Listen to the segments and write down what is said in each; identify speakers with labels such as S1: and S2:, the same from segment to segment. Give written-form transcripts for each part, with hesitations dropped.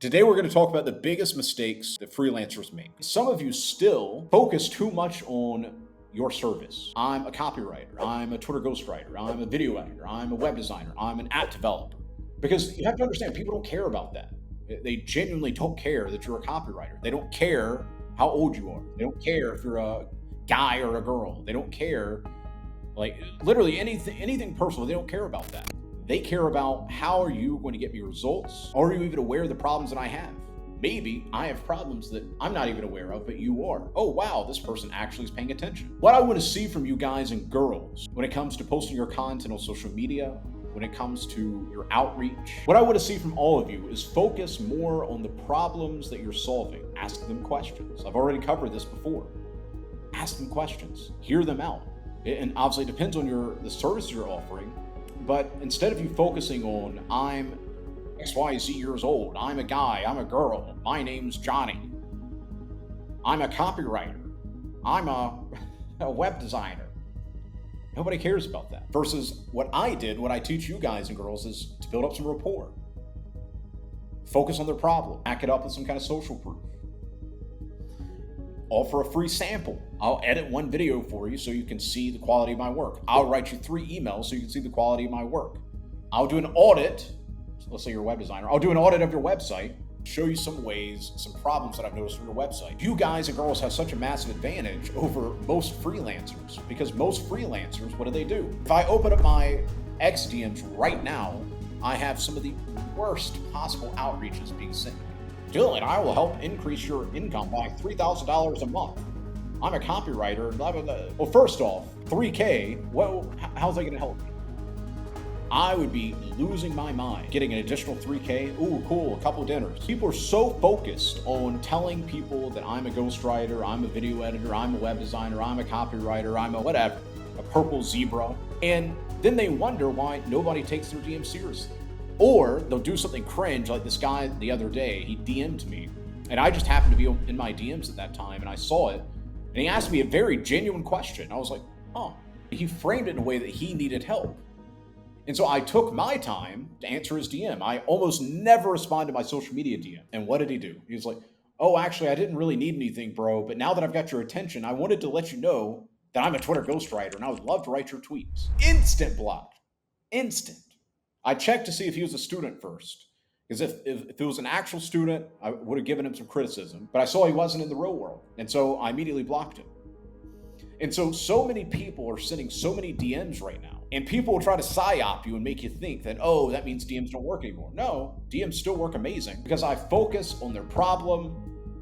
S1: Today, we're going to talk about the biggest mistakes that freelancers make. Some of you still focus too much on your service. I'm a copywriter. I'm a Twitter ghostwriter. I'm a video editor. I'm a web designer. I'm an app developer. Because you have to understand, people don't care about that. They genuinely don't care that you're a copywriter. They don't care how old you are. They don't care if you're a guy or a girl. They don't care, like literally anything personal. They don't care about that. They care about, how are you going to get me results? Are you even aware of the problems that I have? Maybe I have problems that I'm not even aware of, but you are. Oh, wow, this person actually is paying attention. What I want to see from you guys and girls when it comes to posting your content on social media, when it comes to your outreach, what I want to see from all of you is focus more on the problems that you're solving. Ask them questions. I've already covered this before. Ask them questions. Hear them out. And obviously it depends on the service you're offering. But instead of you focusing on, I'm XYZ years old, I'm a guy, I'm a girl, my name's Johnny, I'm a copywriter, I'm a web designer. Nobody cares about that. Versus what I teach you guys and girls is to build up some rapport. Focus on their problem, back it up with some kind of social proof. Offer a free sample. I'll edit one video for you so you can see the quality of my work. I'll write you 3 emails so you can see the quality of my work. I'll do an audit. So let's say you're a web designer. I'll do an audit of your website, show you some ways, some problems that I've noticed from your website. You guys and girls have such a massive advantage over most freelancers, because most freelancers, what do? If I open up my X DMs right now, I have some of the worst possible outreaches being sent to me. Dylan, I will help increase your income by $3,000 a month. I'm a copywriter, blah, blah, blah. Well, first off, $3K, well, how's that going to help me? I would be losing my mind getting an additional $3K. Ooh, cool, a couple of dinners. People are so focused on telling people that I'm a ghostwriter, I'm a video editor, I'm a web designer, I'm a copywriter, I'm a whatever, a purple zebra. And then they wonder why nobody takes their DM seriously. Or they'll do something cringe, like this guy the other day, he DM'd me, and I just happened to be in my DMs at that time, and I saw it, and he asked me a very genuine question. I was like, oh, he framed it in a way that he needed help. And so I took my time to answer his DM. I almost never respond to my social media DM. And what did he do? He was like, oh, actually, I didn't really need anything, bro, but now that I've got your attention, I wanted to let you know that I'm a Twitter ghostwriter, and I would love to write your tweets. Instant block. Instant. I checked to see if he was a student first, because if it was an actual student, I would have given him some criticism, but I saw he wasn't in the real world, and so I immediately blocked him. And so many people are sending so many DMs right now, and people will try to psyop you and make you think that, oh, that means DMs don't work anymore. No, DMs still work amazing, because I focus on their problem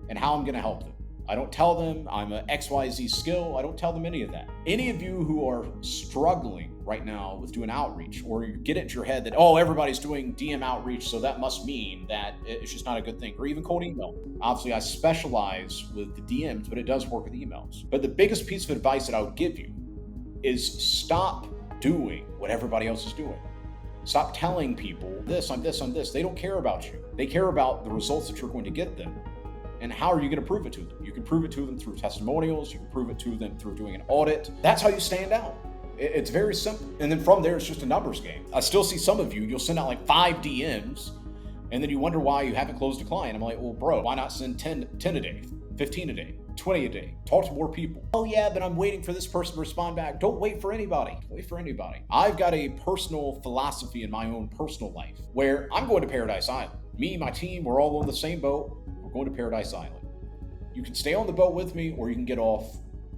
S1: and how I'm going to help them. I don't tell them I'm an XYZ skill. I don't tell them any of that. Any of you who are struggling right now with doing outreach, or you get it into your head that, oh, everybody's doing DM outreach, so that must mean that it's just not a good thing, or even cold email. Obviously, I specialize with the DMs, but it does work with emails. But the biggest piece of advice that I would give you is stop doing what everybody else is doing. Stop telling people this, I'm this, I'm this. They don't care about you. They care about the results that you're going to get them. And how are you going to prove it to them? You can prove it to them through testimonials. You can prove it to them through doing an audit. That's how you stand out. It's very simple. And then from there, it's just a numbers game. I still see some of you, you'll send out like 5 DMs, and then you wonder why you haven't closed a client. I'm like, well, bro, why not send 10 a day, 15 a day, 20 a day? Talk to more people. Oh yeah, but I'm waiting for this person to respond back. Don't wait for anybody. Wait for anybody. I've got a personal philosophy in my own personal life where I'm going to Paradise Island. Me, my team, we're all on the same boat. Going to Paradise Island. You can stay on the boat with me, or you can get off,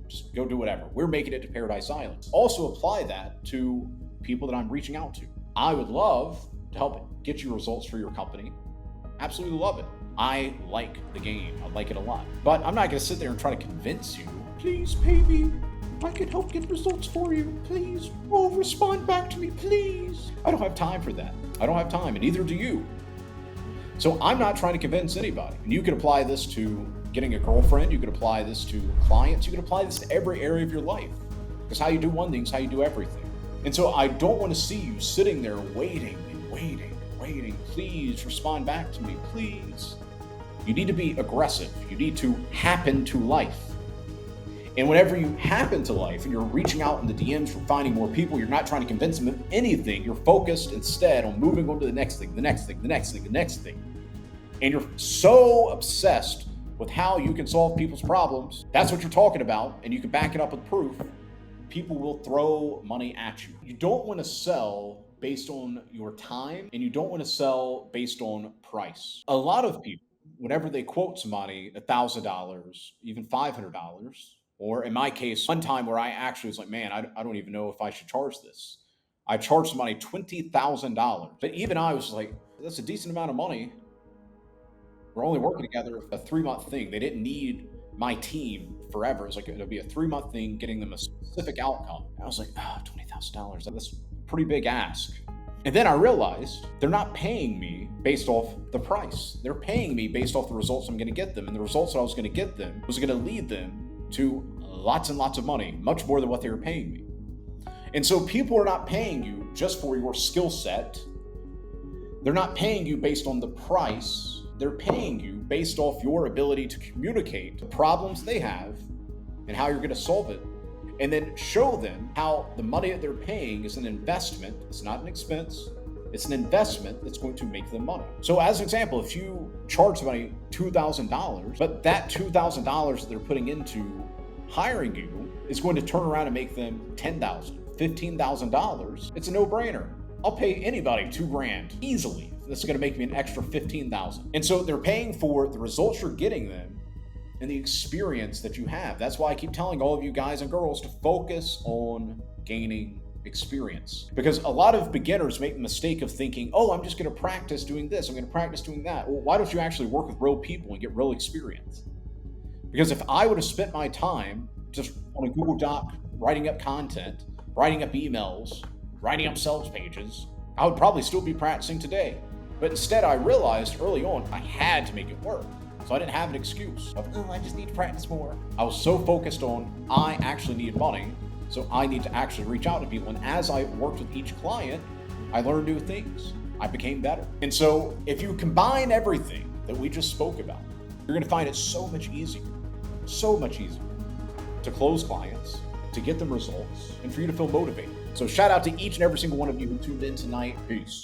S1: just go do whatever. We're making it to Paradise Island. Also apply that to people that I'm reaching out to. I would love to help get you results for your company. Absolutely love it. I like the game. I like it a lot. But I'm not going to sit there and try to convince you, please pay me. I can help get results for you. Please. Oh, respond back to me, please. I don't have time for that. I don't have time, and neither do you. So I'm not trying to convince anybody. And you can apply this to getting a girlfriend. You can apply this to clients. You can apply this to every area of your life. Because how you do one thing is how you do everything. And so I don't want to see you sitting there waiting and waiting. Please respond back to me, please. You need to be aggressive. You need to happen to life. And whenever you happen to life and you're reaching out in the DMs, you're finding more people, you're not trying to convince them of anything. You're focused instead on moving on to the next thing, the next thing, the next thing, the next thing. and you're so obsessed with how you can solve people's problems, that's what you're talking about, and you can back it up with proof, people will throw money at you. You don't want to sell based on your time, and you don't want to sell based on price. A lot of people, whenever they quote somebody $1,000, even $500, or in my case, one time where I actually was like, man, I don't even know if I should charge this. I charged somebody $20,000. But even I was like, that's a decent amount of money. We're only working together a 3-month thing. They didn't need my team forever. It was like, it'll be a 3-month thing, getting them a specific outcome. I was like, $20,000. That's a pretty big ask. And then I realized they're not paying me based off the price. They're paying me based off the results I'm going to get them. And the results that I was going to get them was going to lead them to lots and lots of money, much more than what they were paying me. And so people are not paying you just for your skill set. They're not paying you based on the price. They're paying you based off your ability to communicate the problems they have and how you're going to solve it. And then show them how the money that they're paying is an investment. It's not an expense. It's an investment that's going to make them money. So as an example, if you charge somebody $2,000, but that $2,000 that they're putting into hiring you is going to turn around and make them $10,000, $15,000, it's a no-brainer. I'll pay anybody $2,000 easily. This is going to make me an extra $15,000. And so they're paying for the results you're getting them and the experience that you have. That's why I keep telling all of you guys and girls to focus on gaining experience. Because a lot of beginners make the mistake of thinking, oh, I'm just going to practice doing this. I'm going to practice doing that. Well, why don't you actually work with real people and get real experience? Because if I would have spent my time just on a Google Doc, writing up content, writing up emails, writing up sales pages, I would probably still be practicing today. But instead, I realized early on I had to make it work. So I didn't have an excuse of, oh, I just need to practice more. I was so focused on I actually need money, so I need to actually reach out to people. And as I worked with each client, I learned new things. I became better. And so if you combine everything that we just spoke about, you're going to find it so much easier to close clients, to get them results, and for you to feel motivated. So shout out to each and every single one of you who tuned in tonight. Peace.